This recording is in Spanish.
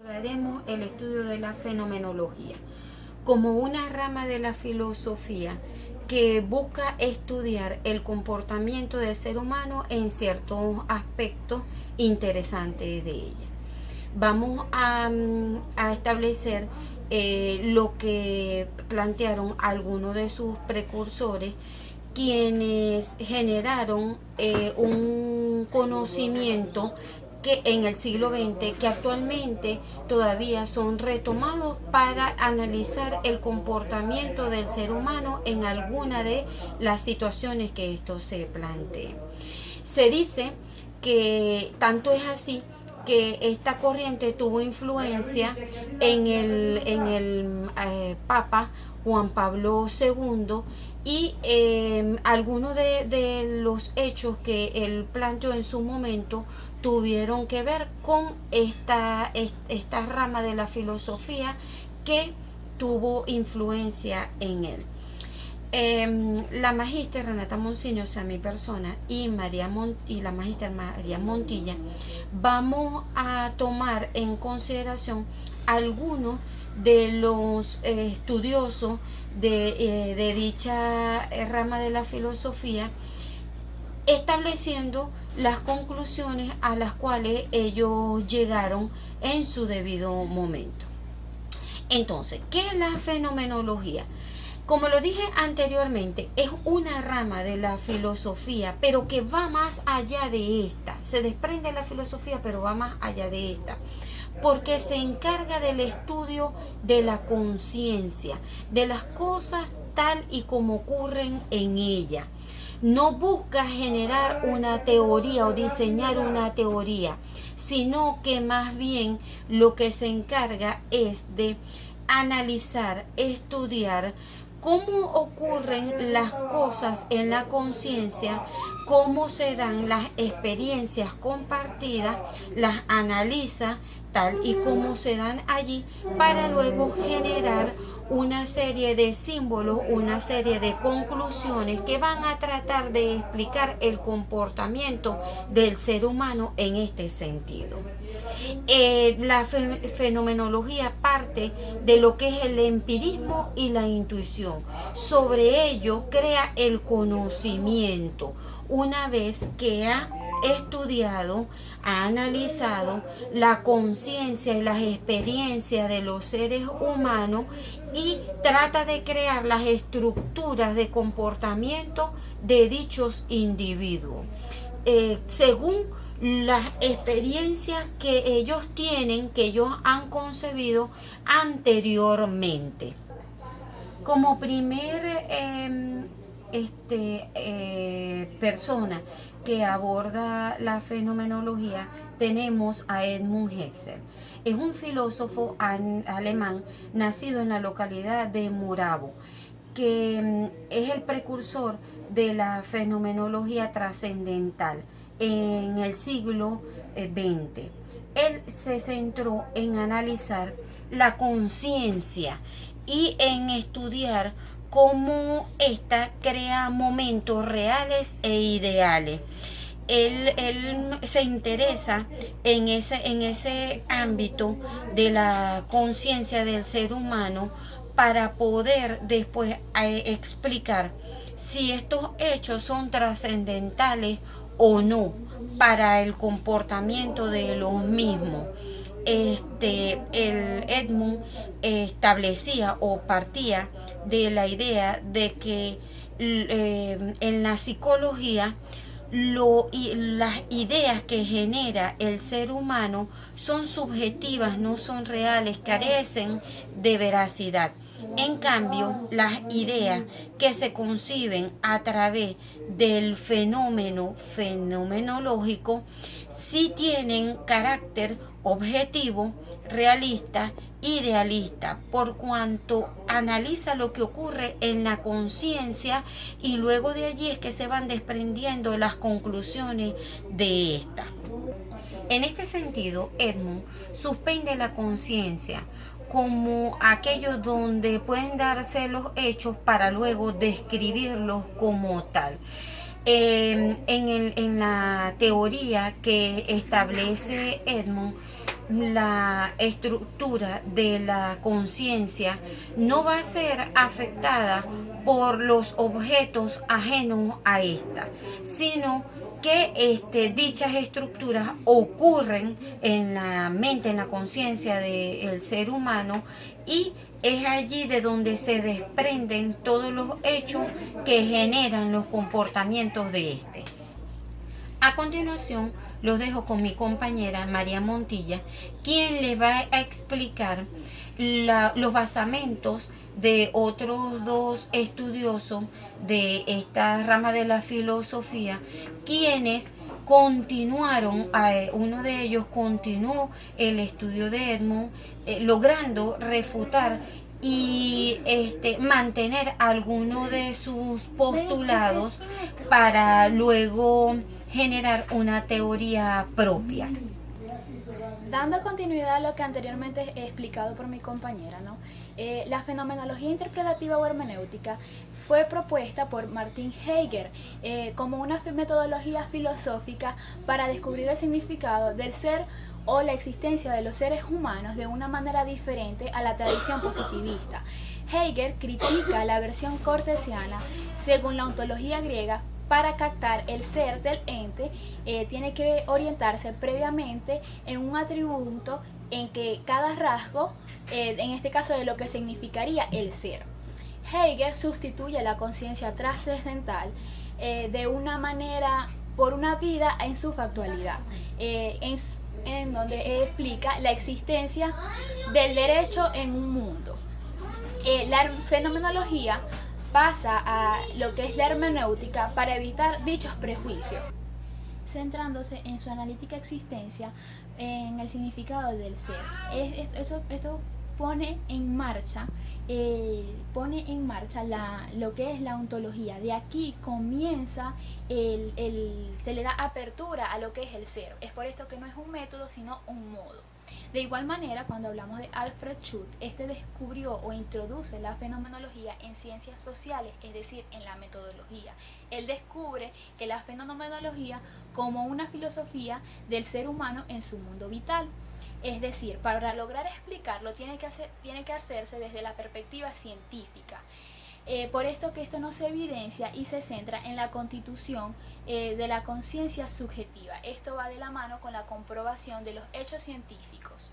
Abordaremos el estudio de la fenomenología como una rama de la filosofía que busca estudiar el comportamiento del ser humano en ciertos aspectos interesantes de ella. Vamos a establecer lo que plantearon algunos de sus precursores, quienes generaron un conocimiento que en el siglo XX, que actualmente todavía son retomados para analizar el comportamiento del ser humano en alguna de las situaciones que esto se plantea. Se dice que tanto es así que esta corriente tuvo influencia en el Papa Juan Pablo II y algunos de los hechos que él planteó en su momento tuvieron que ver con esta rama de la filosofía que tuvo influencia en él. La magíster Renata Monsiño, o sea, mi persona, y la magíster María Montilla, vamos a tomar en consideración algunos de los estudiosos de dicha rama de la filosofía, estableciendo las conclusiones a las cuales ellos llegaron en su debido momento. Entonces, ¿qué es la fenomenología? Como lo dije anteriormente, es una rama de la filosofía, pero que va más allá de esta. Se desprende de la filosofía, pero va más allá de esta, porque se encarga del estudio de la conciencia, de las cosas tal y como ocurren en ella. No busca generar una teoría o diseñar una teoría, sino que más bien lo que se encarga es de analizar, estudiar cómo ocurren las cosas en la conciencia, cómo se dan las experiencias compartidas, las analiza tal y como se dan allí, para luego generar una serie de símbolos, una serie de conclusiones que van a tratar de explicar el comportamiento del ser humano en este sentido. La fenomenología parte de lo que es el empirismo y la intuición. Sobre ello crea el conocimiento, una vez que ha estudiado, ha analizado la conciencia y las experiencias de los seres humanos y trata de crear las estructuras de comportamiento de dichos individuos, según las experiencias que ellos tienen, que ellos han concebido anteriormente. Como primer persona que aborda la fenomenología tenemos a Edmund Husserl. Es un filósofo alemán nacido en la localidad de Murano, que es el precursor de la fenomenología trascendental en el siglo XX. Él se centró en analizar la conciencia y en estudiar cómo ésta crea momentos reales e ideales. Él se interesa en ese ámbito de la conciencia del ser humano para poder después explicar si estos hechos son trascendentales o no para el comportamiento de los mismos. El Edmund establecía o partía de la idea de que en la psicología las ideas que genera el ser humano son subjetivas, no son reales, carecen de veracidad. En cambio, las ideas que se conciben a través del fenómeno fenomenológico sí tienen carácter objetivo, realista, idealista, por cuanto analiza lo que ocurre en la conciencia y luego de allí es que se van desprendiendo las conclusiones de esta. En este sentido, Edmund suspende la conciencia como aquello donde pueden darse los hechos para luego describirlos como tal. En la teoría que establece Edmund, la estructura de la conciencia no va a ser afectada por los objetos ajenos a esta, sino que dichas estructuras ocurren en la mente, en la conciencia del ser humano, y es allí de donde se desprenden todos los hechos que generan los comportamientos de este. A continuación, los dejo con mi compañera María Montilla, quien le va a explicar los basamentos de otros dos estudiosos de esta rama de la filosofía, quienes continuaron, uno de ellos continuó el estudio de Edmund, logrando refutar y mantener alguno de sus postulados para luego generar una teoría propia. Dando continuidad a lo que anteriormente he explicado por mi compañera, ¿no? La fenomenología interpretativa o hermenéutica fue propuesta por Martin Heidegger como una metodología filosófica para descubrir el significado del ser o la existencia de los seres humanos de una manera diferente a la tradición positivista. Heidegger critica la versión cartesiana según la ontología griega. Para captar el ser del ente, tiene que orientarse previamente en un atributo en que cada rasgo, en este caso de lo que significaría el ser. Heidegger sustituye la conciencia trascendental de una manera por una vida en su factualidad, en donde explica la existencia del derecho en un mundo. La fenomenología pasa a lo que es la hermenéutica para evitar dichos prejuicios, centrándose en su analítica existencia, en el significado del ser. Esto pone en marcha lo que es la ontología. De aquí comienza, se le da apertura a lo que es el ser. Es por esto que no es un método, sino un modo. De igual manera, cuando hablamos de Alfred Schut, descubrió o introduce la fenomenología en ciencias sociales, es decir, en la metodología. Él descubre que la fenomenología como una filosofía del ser humano en su mundo vital. Es decir, para lograr explicarlo tiene que hacerse desde la perspectiva científica. Por esto que esto no se evidencia y se centra en la constitución de la conciencia subjetiva. Esto va de la mano con la comprobación de los hechos científicos.